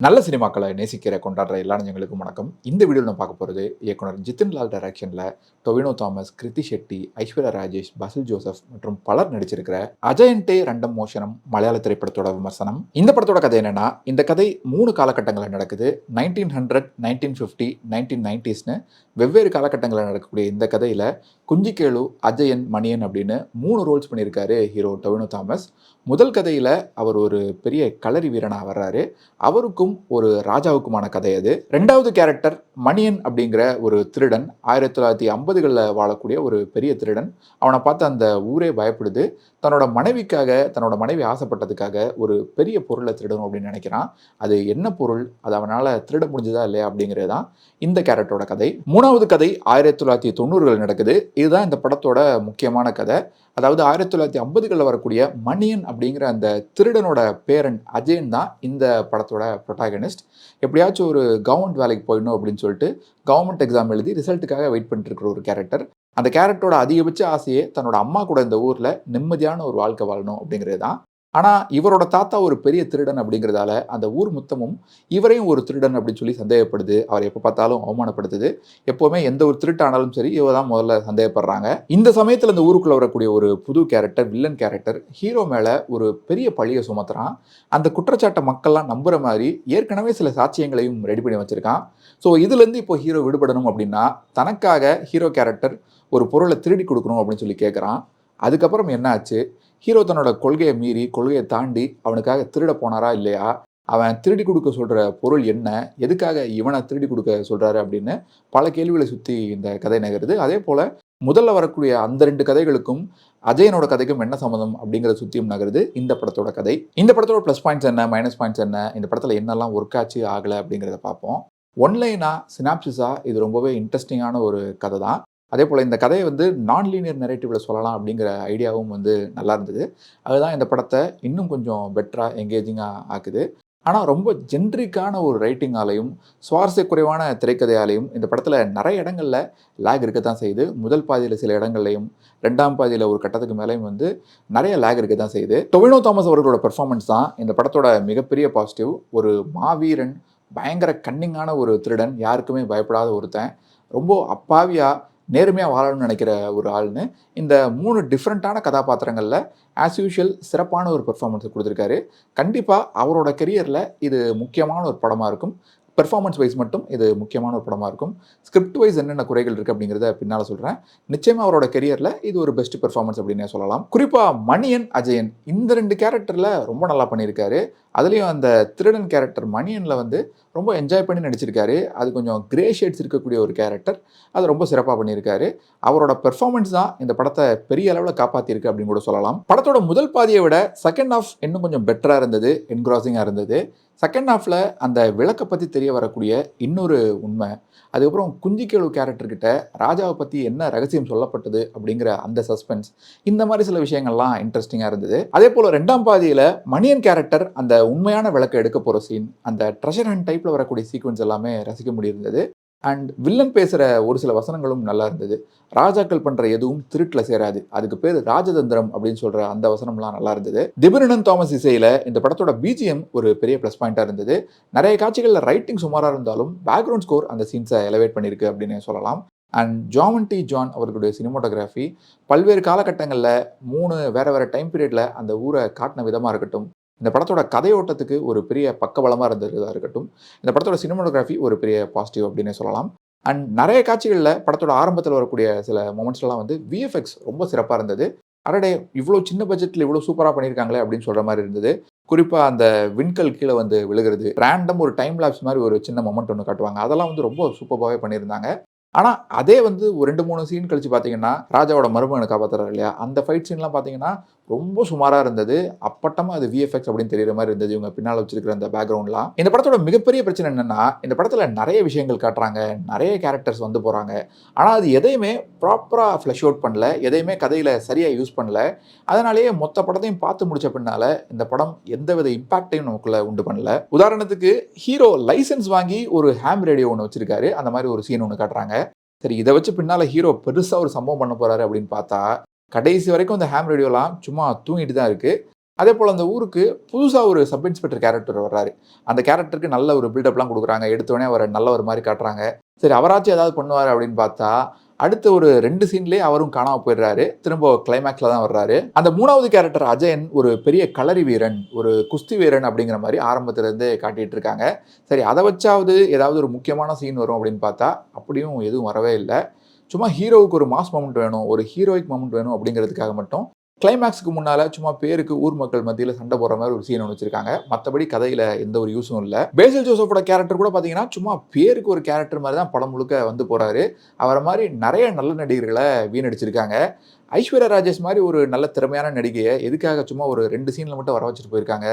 நல்ல சினிமாக்களை நேசிக்கிற கொண்டாடுற எல்லா நெஞ்சங்களுக்கும் வணக்கம். இந்த வீடியோவில் நம்ம பார்க்க போகிறது இயக்குனர் ஜித்தின் லால் டைரக்ஷனில் டொவினோ தாமஸ், கிருத்தி ஷெட்டி, ஐஸ்வர்யா ராஜேஷ், பாசில் ஜோசப் மற்றும் பலர் நடிச்சிருக்கிற அஜயண்டே ரண்டம் மோஷனம் மலையாள திரைப்படத்தோட விமர்சனம். இந்த படத்தோட கதை என்னன்னா, இந்த கதை 3 காலகட்டங்களில் நடக்குது. 1900, 1950, 1990ஸ்னு வெவ்வேறு காலகட்டங்களில் நடக்கக்கூடிய இந்த கதையில் குஞ்சிக்கேளு, அஜயன், மணியன் அப்படின்னு 3 ரோல்ஸ் பண்ணியிருக்காரு ஹீரோ டொவினோ தாமஸ். முதல் கதையில் அவர் ஒரு பெரிய களரி வீரனாக வர்றாரு. அவருக்கும் ஒரு ராஜாவுக்குமான கதை அது. 2வது கேரக்டர் மணியன் அப்படிங்கிற ஒரு திருடன். 1950களில் வாழக்கூடிய ஒரு பெரிய திருடன். அவனை பார்த்து அந்த ஊரே பயப்படுது. தன்னோட மனைவி ஆசைப்பட்டதுக்காக ஒரு பெரிய பொருளை திருடணும் அப்படின்னு நினைக்கிறான். அது என்ன பொருள், அது அவனால் திருட முடிஞ்சதா இல்லையா அப்படிங்கிறது தான் இந்த கேரக்டரோட கதை. 3வது கதை 1990கள் நடக்குது. இதுதான் இந்த படத்தோட முக்கியமான கதை. அதாவது 1950களில் வரக்கூடிய மணியன் அப்படிங்கிற அந்த திருடனோட பேரன் அஜயன் தான் இந்த படத்தோட ப்ரொட்டாகனிஸ்ட். எப்படியாச்சும் ஒரு கவர்மெண்ட் வேலைக்கு போயிடணும் அப்படின்னு சொல்லிட்டு கவர்மெண்ட் எக்ஸாம் எழுதி ரிசல்ட்டுக்காக வெயிட் பண்ணிட்டு இருக்கிற ஒரு கேரக்டர். அந்த கேரக்டரோட அதிகபட்ச ஆசையே தன்னோட அம்மா கூட இந்த ஊரில் நிம்மதியான ஒரு வாழ்க்கை வாழணும் அப்படிங்கிறது தான். ஆனால் இவரோட தாத்தா ஒரு பெரிய திருடன் அப்படிங்கிறதால அந்த ஊர் மொத்தமும் இவரையும் ஒரு திருடன் அப்படின்னு சொல்லி சந்தேகப்படுது. அவர் எப்போ பார்த்தாலும் அவமானப்படுத்துது. எப்போவுமே எந்த ஒரு திருட்டானாலும் சரி இவ தான் முதல்ல சந்தேகப்படுறாங்க. இந்த சமயத்தில் இந்த ஊருக்குள்ளே வரக்கூடிய ஒரு புது கேரக்டர், வில்லன் கேரக்டர், ஹீரோ மேலே ஒரு பெரிய பழியை சுமத்துறான். அந்த குற்றச்சாட்டை மக்கள்லாம் நம்புற மாதிரி ஏற்கனவே சில சாட்சியங்களையும் ரெடி பண்ணி வச்சிருக்கான். ஸோ இதுலேருந்து இப்போ ஹீரோ விடுபடணும் அப்படின்னா தனக்காக ஹீரோ கேரக்டர் ஒரு பொருளை திருடி கொடுக்கணும் அப்படின்னு சொல்லி கேட்குறான். அதுக்கப்புறம் என்ன ஆச்சு? ஹீரோ தன்னோட கொள்கையை மீறி, கொள்கையை தாண்டி அவனுக்காக திருட போனாரா இல்லையா? அவன் திருடி கொடுக்க சொல்கிற பொருள் என்ன? எதுக்காக இவனை திருடி கொடுக்க சொல்கிறாரு அப்படின்னு பல கேள்விகளை சுற்றி இந்த கதை நகருது. அதே போல் முதல்ல வரக்கூடிய அந்த 2 கதைகளுக்கும் அஜயனோட கதைக்கும் என்ன சம்மந்தம் அப்படிங்கிறத சுற்றியும் நகருது இந்த படத்தோட கதை. இந்த படத்தோட ப்ளஸ் பாயிண்ட்ஸ் என்ன, மைனஸ் பாயிண்ட்ஸ் என்ன, இந்த படத்தில் என்னெல்லாம் ஒர்க் ஆச்சு ஆகலை அப்படிங்கிறத பார்ப்போம். ஒன்லைனா சினாப்சிஸாக இது ரொம்பவே இன்ட்ரெஸ்டிங்கான ஒரு கதை தான். அதே போல் இந்த கதையை நான் லீனியர் நரேட்டிவில் சொல்லலாம் அப்படிங்கிற ஐடியாவும் நல்லா இருந்தது. அதுதான் இந்த படத்தை இன்னும் கொஞ்சம் பெட்டராக எங்கேஜிங்காக ஆக்குது. ஆனால் ரொம்ப ஜென்ரிக்கான ஒரு ரைட்டிங்காலையும் சுவாரஸ்ய குறைவான திரைக்கதையாலையும் இந்த படத்தில் நிறைய இடங்களில் லேக் இருக்க தான் செய்யுது. முதல் பாதியில் சில இடங்கள்லையும் 2ஆம் பாதியில் ஒரு கட்டத்துக்கு மேலேயும் நிறைய லேக் இருக்க தான் செய்யுது. டொவினோ தாமஸ் அவர்களோட பெர்ஃபார்மன்ஸ் தான் இந்த படத்தோட மிகப்பெரிய பாசிட்டிவ். ஒரு மாவீரன், பயங்கர கன்னிங்கான ஒரு திருடன், யாருக்குமே பயப்படாத ஒருத்தன், ரொம்ப அப்பாவியாக நேர்மையாக வாழணும்னு நினைக்கிற ஒரு ஆள்னு இந்த 3 டிஃப்ரெண்ட்டான கதாபாத்திரங்களில் ஆஸ் யூஷுவல் சிறப்பான ஒரு பெர்ஃபார்மன்ஸ் கொடுத்துருக்காரு. கண்டிப்பாக அவரோட கெரியரில் இது முக்கியமான ஒரு படமாக இருக்கும். பெர்ஃபார்மன்ஸ் வைஸ் மட்டும் இது முக்கியமான ஒரு படமாக இருக்கும். ஸ்கிரிப்ட் வைஸ் என்னென்ன குறைகள் இருக்குது அப்படிங்கிறத பின்னால் சொல்கிறேன். நிச்சயமாக அவரோட கெரியரில் இது ஒரு பெஸ்ட் பெர்ஃபார்மன்ஸ் அப்படின்னே சொல்லலாம். குறிப்பாக மணியன், அஜயன் இந்த 2 கேரக்டரில் ரொம்ப நல்லா பண்ணியிருக்காரு. அதுலேயும் அந்த திருடன் கேரக்டர் மணியனில் ரொம்ப என்ஜாய் பண்ணி நடிச்சிருக்காரு. அது கொஞ்சம் கிரே ஷேட்ஸ் இருக்கக்கூடிய ஒரு கேரக்டர். அது ரொம்ப சிறப்பாக பண்ணியிருக்காரு. அவரோட பெர்ஃபார்மன்ஸ் தான் இந்த படத்தை பெரிய அளவில் காப்பாற்றிருக்கு அப்படின்னு கூட சொல்லலாம். படத்தோட முதல் பாதியை விட செகண்ட் ஹாஃப் இன்னும் கொஞ்சம் பெட்டராக இருந்தது, என்க்ராசிங்காக இருந்தது. செகண்ட் ஹாஃபில் அந்த விளக்கை பற்றி தெரிய வரக்கூடிய இன்னொரு உண்மை, அதுக்கப்புறம் குஞ்சிக்கேளு கேரக்டர்கிட்ட ராஜாவை பற்றி என்ன ரகசியம் சொல்லப்பட்டது அப்படிங்கிற அந்த சஸ்பென்ஸ், இந்த மாதிரி சில விஷயங்கள்லாம் இன்ட்ரெஸ்டிங்காக இருந்தது. அதே போல் 2ஆம் பாதியில் மணியன் கேரக்டர் அந்த உண்மையான விளக்கை எடுக்க போகிற சீன், அந்த ட்ரெஷர் ஹண்ட் டைப்பில் வரக்கூடிய சீக்வன்ஸ் எல்லாமே ரசிக்க முடியிருந்தது. அண்ட் வில்லன் பேசுகிற ஒரு சில வசனங்களும் நல்லா இருந்தது. ராஜாக்கள் பண்ணுற எதுவும் திருட்டில் சேராது, அதுக்கு பேர் ராஜதந்திரம் அப்படின்னு சொல்கிற அந்த வசனம்லாம் நல்லா இருந்தது. நிnan தாமஸ் இசையில் இந்த படத்தோட பிஜிஎம் ஒரு பெரிய ப்ளஸ் பாயிண்ட்டாக இருந்தது. நிறைய காட்சிகளில் ரைட்டிங் சுமாராக இருந்தாலும் பேக்ரவுண்ட் ஸ்கோர் அந்த சீன்ஸை எலவேட் பண்ணியிருக்கு அப்படின்னு சொல்லலாம். அண்ட் ஜான் அவர்களுடைய சினிமாட்டோகிராஃபி பல்வேறு காலகட்டங்களில் 3 வேறு டைம் பீரியடில் அந்த ஊரை காட்டின விதமாக இருக்கட்டும், இந்த படத்தோட கதையோட்டத்துக்கு ஒரு பெரிய பக்கபலமாக இருந்ததாக இருக்கட்டும், இந்த படத்தோட சினிமாட்டோகிராஃபி ஒரு பெரிய பாசிட்டிவ் அப்படின்னே சொல்லலாம். அண்ட் நிறைய காட்சிகளில் படத்தோட ஆரம்பத்தில் வரக்கூடிய சில மொமெண்ட்ஸ்லாம் விஎஃப்எக்ஸ் ரொம்ப சிறப்பாக இருந்தது. அரடே இவ்வளோ சின்ன பட்ஜெட்டில் இவ்வளோ சூப்பராக பண்ணியிருக்காங்களே அப்படின்னு சொல்கிற மாதிரி இருந்தது. குறிப்பாக அந்த விண்கல் கீழே விழுகிறது, ரேண்டம் ஒரு டைம் லேப்ஸ் மாதிரி ஒரு சின்ன மொமெண்ட் ஒன்று காட்டுவாங்க. அதெல்லாம் ரொம்ப சூப்பராகவே பண்ணியிருந்தாங்க. ஆனால் அதே ஒரு 2-3 சீன் கழிச்சு பார்த்தீங்கன்னா ராஜாவோட மருமகனை காப்பாற்றுறாரு இல்லையா, அந்த ஃபைட் சீன்லாம் பார்த்தீங்கன்னா ரொம்ப சுமாராக இருந்தது. அப்பட்டமாக அது விஎஃப்எக்ஸ் அப்படின்னு தெரியுற மாதிரி இருந்தது இவங்க பின்னால் வச்சிருக்கிற அந்த பேக்ரவுண்ட்லாம். இந்த படத்தோட மிகப்பெரிய பிரச்சனை என்னென்னா, இந்த படத்தில் நிறைய விஷயங்கள் காட்டுறாங்க, நிறைய கேரக்டர்ஸ் போகிறாங்க. ஆனால் அது எதையுமே ப்ராப்பராக ஃப்ளஷ் அவுட் பண்ணல, எதையுமே கதையில் சரியாக யூஸ் பண்ணல. அதனாலேயே மொத்த படத்தையும் பார்த்து முடிச்ச பின்னால் இந்த படம் எந்தவித இம்பாக்டையும் நமக்குள்ள உண்டு பண்ணல. உதாரணத்துக்கு ஹீரோ லைசன்ஸ் வாங்கி ஒரு ஹேம் ரேடியோ ஒன்று வச்சிருக்காரு, அந்த மாதிரி ஒரு சீன் ஒன்று காட்டுறாங்க. சரி, இதை வச்சு பின்னால் ஹீரோ பெருசாக ஒரு சம்பவம் பண்ண போகிறாரு அப்படின்னு பார்த்தா கடைசி வரைக்கும் அந்த ஹேம் ரேடியோலாம் சும்மா தூங்கிட்டு தான் இருக்குது. அதே போல் அந்த ஊருக்கு புதுசாக ஒரு சப் இன்ஸ்பெக்டர் கேரக்டர் வர்றாரு. அந்த கேரக்டருக்கு நல்ல ஒரு பில்டப்லாம் கொடுக்குறாங்க. எடுத்தோடனே அவரை நல்லவர் மாதிரி காட்டுறாங்க. சரி அவராச்சும் ஏதாவது பண்ணுவார் அப்படின்னு பார்த்தா, அடுத்த ஒரு 2 சீன்லேயே அவரும் காணாம போயிடுறாரு. திரும்ப கிளைமேக்ஸில் தான் வர்றாரு. அந்த 3வது கேரக்டர் அஜயன் ஒரு பெரிய களரி வீரன், ஒரு குஸ்தி வீரன் அப்படிங்கிற மாதிரி ஆரம்பத்திலேருந்தே காட்டிட்டு இருக்காங்க. சரி அதை வச்சாவது ஏதாவது ஒரு முக்கியமான சீன் வரும் அப்படின்னு பார்த்தா, அப்படியும் எதுவும் வரவே இல்லை. சும்மா ஹீரோவுக்கு ஒரு மாஸ் மொமெண்ட் வேணும், ஒரு ஹீரோயிக் மொமெண்ட் வேணும் அப்படிங்கிறதுக்காக மட்டும் கிளைமேக்ஸுக்கு முன்னால சும்மா பேருக்கு ஊர் மக்கள் மத்தியில சண்டை போடுற மாதிரி ஒரு சீன் ஒன்று வச்சிருக்காங்க. மத்தபடி கதையில எந்த ஒரு யூஸும் இல்ல. பேசில் ஜோசஃபோட கேரக்டர் கூட பாத்தீங்கன்னா, சும்மா பேருக்கு ஒரு கேரக்டர் மாதிரி தான் படம் முழுக்க வந்து போறாரு. அவரை மாதிரி நெறைய நல்ல நடிகர்களை வீணடிச்சிருக்காங்க. ஐஸ்வர்யா ராஜேஷ் மாதிரி ஒரு நல்ல திறமையான நடிகையை எதுக்காக சும்மா ஒரு 2 சீன்ல மட்டும் வர வச்சுட்டு போயிருக்காங்க.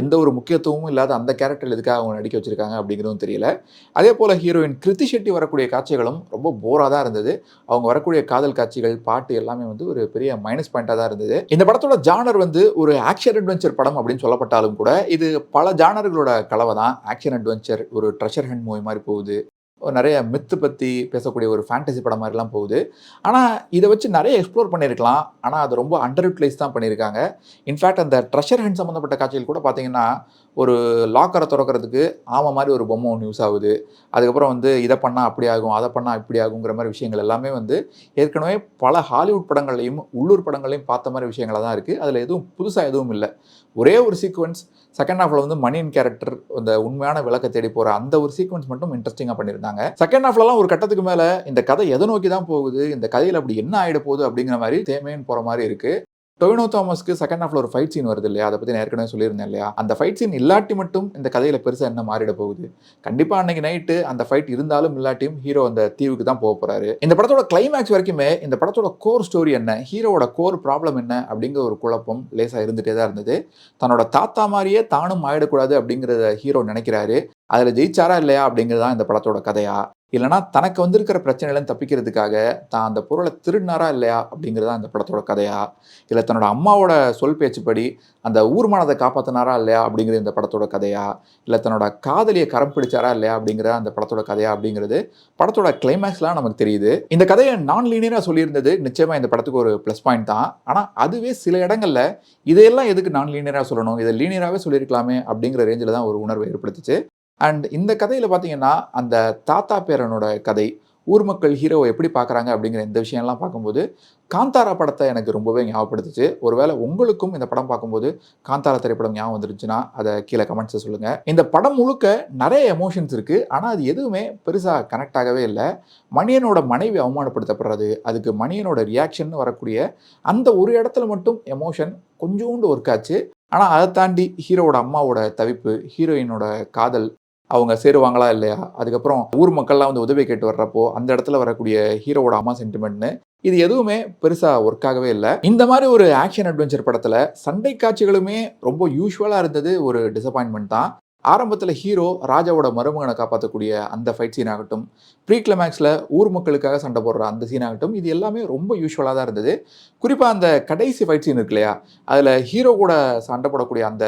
எந்த ஒரு முக்கியத்துவமும் இல்லாத அந்த கேரக்டர் எதுக்காக அவங்க நடிக்க வச்சிருக்காங்க அப்படிங்கிறதும் தெரியல. அதே போல ஹீரோயின் கிருத்தி ஷெட்டி வரக்கூடிய காட்சிகளும் ரொம்ப போரா தான் இருந்தது. அவங்க வரக்கூடிய காதல் காட்சிகள், பாட்டு எல்லாமே வந்து ஒரு பெரிய மைனஸ் பாயிண்டா தான் இருந்தது. இந்த படத்தோட ஜானர் வந்து ஒரு ஆக்ஷன் அட்வென்ச்சர் படம் அப்படின்னு சொல்லப்பட்டாலும் கூட, இது பல ஜானர்களோட கலவை தான். ஆக்ஷன் அட்வென்ச்சர், ஒரு ட்ரெஷர் ஹண்ட் மூவி மாதிரி போகுது. நெறைய மித்து பத்தி பேசக்கூடிய ஒரு ஃபேண்டசி படம் மாரிலாம் போகுது. ஆனா, இத வச்சு நெறைய எக்ஸ்ப்ளோர் பண்ணியிருக்கலாம். ஆனா, அது ரொம்ப அண்டர் யுட்டிலைஸ் தான் பண்ணியிருக்காங்க. இன்ஃபாக்ட் அந்த ட்ரெஷர் ஹண்ட் சம்மந்தப்பட்ட காட்சிகள் கூட பார்த்தீங்கன்னா, ஒரு லாக்கர தொறக்கிறதுக்கு ஆமை மாரி ஒரு பொம்மை ஒண்ணு யூஸ் ஆகுது. அதுக்கப்புறம் வந்து இத பண்ணா அப்படி ஆகும், அத பண்ணா இப்படி ஆகுங்கிற மாரி விஷயங்கள் எல்லாமே வந்து ஏற்கனவே பல ஹாலிவுட் படங்கள்லயும், உள்ளூர் படங்கள்லயும் பார்த்த மாரி விஷயங்களா தான் இருக்கு. அதுல எதுவும் புதுசா எதுவும் இல்ல. ஒரே ஒரு சீக்வென்ஸ் செகண்ட் ஹாஃப்ல வந்து மணியின் கேரக்டர் அந்த உண்மையான விளக்க தேடி போற அந்த ஒரு சீக்வென்ஸ் மட்டும் இன்ட்ரஸ்டிங்கா பண்ணியிருந்தாங்க. செகண்ட் ஹாஃப்லலாம் ஒரு கட்டத்துக்கு மேல இந்த கதை எதை நோக்கி தான் போகுது, இந்த கதையில அப்படி என்ன ஆயிட போகுது அப்படிங்கிற மாரி தேமேன்னு போற மாரி இருக்கு. டொவினோ தாமஸ்க்கு செகண்ட் ஹாஃப்ல ஒரு ஃபைட் சீன் வருது இல்லையா? அத பத்தி நான் ஏற்கனவே சொல்லியிருந்தேன் இல்லையா? அந்த ஃபைட் சீன் இல்லாட்டி மட்டும் இந்த கதையில பெருசா என்ன மாறிட போகுது? கண்டிப்பா அன்னைக்கு நைட்டு அந்த ஃபைட் இருந்தாலும் இல்லாட்டியும் ஹீரோ அந்த தீவுக்கு தான் போறாரு. இந்த படத்தோட கிளைமாக்ஸ் வரைக்குமே இந்த படத்தோட கோர் ஸ்டோரி என்ன? ஹீரோவோட கோர் ப்ராப்ளம் என்ன? அப்படிங்கிற ஒரு குழப்பம் லேசா இருந்துட்டே தான் இருந்தது. தன்னோட தாத்தா மாரியே தானும் ஆயிடக்கூடாது அப்படிங்கிறத ஹீரோ நினைக்கிறாரு. அதுல ஜெயிச்சாரா இல்லையா அப்படிங்கிறது தான் இந்த படத்தோட கதையா? இல்லன்னா தனக்கு வந்திருக்கிற பிரச்சனையிலேருந்து தப்பிக்கிறதுக்காக தான் அந்த பொருள திருடினாரா இல்லையா அப்படிங்கிறது தான் இந்த படத்தோட கதையா? இல்ல தன்னோட அம்மாவோட சொல் பேச்சுப்படி அந்த ஊர் மானத்த காப்பாத்துனாரா இல்லையா அப்படிங்கிறது இந்த படத்தோட கதையா? இல்ல தன்னோட காதலிய கரம் பிடிச்சாரா இல்லையா அப்படிங்கிறது அந்த படத்தோட கதையா? அப்படிங்கிறது படத்தோட கிளைமாக்ஸ்லாம் நமக்கு தெரியுது. இந்த கதைய நான் லீனியரா சொல்லியிருந்தது நிச்சயமா இந்த படத்துக்கு ஒரு ப்ளஸ் பாயிண்ட் தான். ஆனா அதுவே சில இடங்கள்ல இதையெல்லாம் எதுக்கு நான் லீனியரா சொல்லணும்? இத லீனியராவே சொல்லியிருக்கலாமே அப்படிங்கிற ரேஞ்சில தான் ஒரு உணர்வை ஏற்படுத்துச்சு. அண்ட் இந்த கதையில பார்த்தீங்கன்னா, அந்த தாத்தா பேரனோட கதை, ஊர் மக்கள் ஹீரோவ எப்படி பார்க்குறாங்க அப்படிங்கிற இந்த விஷயம்லாம் பார்க்கும்போது, காந்தாரா படத்த எனக்கு ரொம்பவே ஞாபகப்படுத்துச்சு. ஒருவேளை உங்களுக்கும் இந்த படம் பார்க்கும்போது காந்தாரா திரைப்படம் ஞாபகம் வந்துருச்சுன்னா, அத கீழ கமெண்ட்ஸ்ல சொல்லுங்க. இந்த படம் முழுக்க நெறைய எமோஷன்ஸ் இருக்கு. ஆனா அது எதுவுமே பெருசா கனெக்ட் ஆகவே இல்ல. மணியனோட மனைவி அவமானப்படுத்தப்படுறது, அதுக்கு மணியனோட ரியாக்ஷன்னு வரக்கூடிய அந்த ஒரு இடத்துல மட்டும் எமோஷன் கொஞ்சோண்டு ஒர்க் ஆச்சு. ஆனா அத தாண்டி ஹீரோவோட அம்மாவோட தவிப்பு, ஹீரோயினோட காதல், அவங்க சேருவாங்களா இல்லையா? அதுக்கப்புறம் ஊர் மக்கள்லாம் வந்து உதவி கேட்டு வர்றப்போ, அந்த இடத்துல வரக்கூடிய ஹீரோவோட அம்மா சென்டிமெண்ட்னு, இது எதுவுமே பெருசா ஒர்க் ஆகவே இல்ல. இந்த மாரி ஒரு ஆக்ஷன் அட்வென்ச்சர் படத்துல சண்டை காட்சிகளுமே ரொம்ப யூசுவலா இருந்தது ஒரு டிசப்பாயின்ட்மென்ட் தான். ஆரம்பத்துல ஹீரோ ராஜாவோட மருமகன காப்பாத்தக்கூடிய அந்த ஃபைட் சீன் ஆகட்டும், ப்ரீ கிளைமாக்ஸ்ல ஊர் மக்களுக்காக சண்டை போடுற அந்த சீன் ஆகட்டும், இது எல்லாமே ரொம்ப யூசுவலா தான் இருந்தது. குறிப்பா அந்த கடைசி ஃபைட் சீன் இருக்கு இல்லையா? அதுல ஹீரோ கூட சண்டை போடக்கூடிய அந்த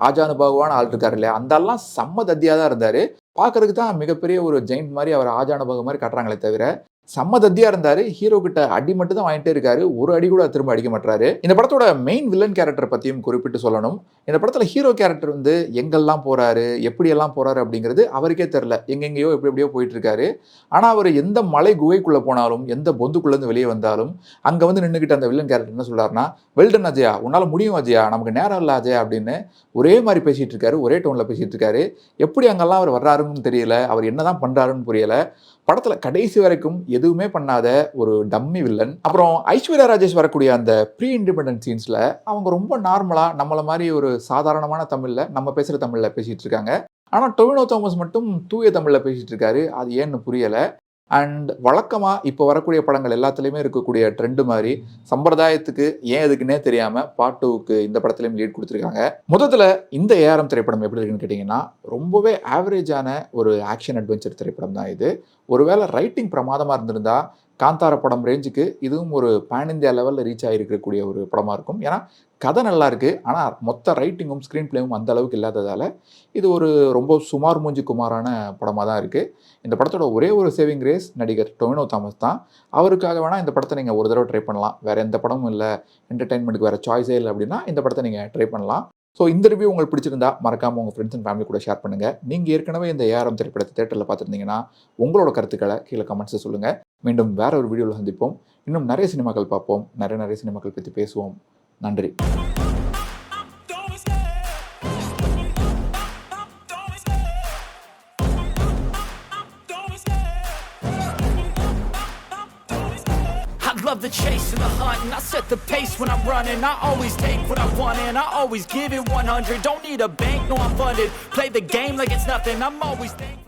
ஆஜானுபாகுவான ஆள் இருக்காரு இல்லையா? அந்த ஆள்லாம் செம்ம தத்தியா தான் இருந்தாரு. பார்க்கறதுக்கு தான் மிகப்பெரிய ஒரு ஜெயண்ட் மாரி அவர் ஆஜானுபாகு மாரி காட்டுறாங்களே தவிர, செம்ம தத்தியா இருந்தாரு. ஹீரோ கிட்ட அடி மட்டும் தான் வாங்கிட்டே இருக்காரு. ஒரு அடி கூட திரும்ப அடிக்க மாட்றாரு. இந்த படத்தோட மெயின் வில்லன் கேரக்டர் பத்தியும் குறிப்பிட்டு சொல்லணும். இந்த படத்துல ஹீரோ கேரக்டர் வந்து எங்கெல்லாம் போறாரு, எப்படியெல்லாம் போறாரு அப்படிங்கிறது அவருக்கே தெரியல. எங்கெங்கேயோ எப்படி எப்படியோ போயிட்டு இருக்காரு. ஆனா அவரு எந்த மலை குகைக்குள்ள போனாலும், எந்த பொந்துக்குள்ள இருந்து வெளியே வந்தாலும், அங்க வந்து நின்னுகிட்டு அந்த வில்லன் கேரக்டர் என்ன சொல்றாருன்னா, "வெல் டன் அஜயா, உன்னால முடியும் அஜயா, நமக்கு நேரம் இல்ல அஜயா" அப்படின்னு ஒரே மாரி பேசிட்டு இருக்காரு. ஒரே டோன்ல பேசிட்டு இருக்காரு. எப்படி அங்கெல்லாம் அவர் வர்றாருன்னு தெரியல. அவர் என்னதான் பண்றாருன்னு புரியல. படத்துல கடைசி வரைக்கும் எதுவுமே பண்ணாத ஒரு டம்மி வில்லன். அப்புறம் ஐஸ்வர்யா ராஜேஷ் வரக்கூடிய அந்த ப்ரீ இண்டிபெண்டன்ட் சீன்ஸ்ல அவங்க ரொம்ப நார்மலா நம்மள மாரி ஒரு சாதாரணமான தமிழ்ல, நம்ம பேசுற தமிழ்ல பேசிட்டு இருக்காங்க. ஆனா டொவினோ தாமஸ் மட்டும் தூய தமிழ்ல பேசிட்டு இருக்காரு. அது ஏன்னு புரியல. அண்ட் வழக்கமா இப்போ வரக்கூடிய படங்கள் எல்லாத்துலயுமே இருக்கக்கூடிய ட்ரெண்ட் மாரி, சம்பிரதாயத்துக்கு ஏன் எதுக்குன்னே தெரியாம பார்ட் 2க்கு இந்த படத்துலயும் லீட் குடுத்துருக்காங்க. மொத்தத்துல இந்த ஏஆர்எம் திரைப்படம் எப்படி இருக்குன்னு கேட்டீங்கன்னா, ரொம்பவே ஆவரேஜான ஒரு ஆக்ஷன் அட்வென்ச்சர் திரைப்படம் தான் இது. ஒருவேளை ரைட்டிங் பிரமாதமா இருந்திருந்தா, காந்தாரா படம் ரேஞ்சுக்கு இதுவும் ஒரு பான் இந்தியா லெவல்ல ரீச் ஆகியிருக்கக்கூடிய ஒரு படமா இருக்கும். ஏன்னா, கதை நல்லா இருக்கு. ஆனா, மொத்த ரைட்டிங்கும், ஸ்க்ரீன் பிளேவும் அந்த அளவுக்கு இல்லாததால, இது ஒரு ரொம்ப சுமார் மூஞ்சி குமாரான படமா தான் இருக்கு. இந்த படத்தோட ஒரே ஒரு சேவிங் கிரேஸ் நடிகர் டொவினோ தாமஸ் தான். அவருக்காக வேணா இந்த படத்த நீங்க ஒரு தடவ ட்ரை பண்ணலாம். வேற எந்த படமும் இல்ல, என்டர்டெயின்மென்ட்க்கு வேற சாய்ஸே இல்ல அப்டின்னா, இந்த படத்த நீங்க ட்ரை பண்ணலாம். ஸோ இந்த ரிவ்யூ உங்களுக்கு பிடிச்சிருந்தா, மறக்காம உங்க ஃப்ரெண்ட்ஸ் அண்ட் ஃபேமிலி கூட ஷேர் பண்ணுங்க. நீங்க ஏற்கனவே இந்த ஏஆர்எம் திரைப்படத்த தியேட்டர்ல பார்த்திருந்தீங்கன்னா, உங்களோட கருத்துக்கள கீழ கமெண்ட்ஸ்ல சொல்லுங்க. மீண்டும் வேற ஒரு வீடியோல சந்திப்போம். இன்னும் நெறைய சினிமாக்கள் பார்ப்போம். நெறைய சினிமாக்கள் பத்தி பேசுவோம். நன்றி. Love the chase and the hunt, and I set the pace when I'm running. I always take what I want and I always give it 100. Don't need a bank, no I'm funded. Play the game like it's nothing. I'm always thankful.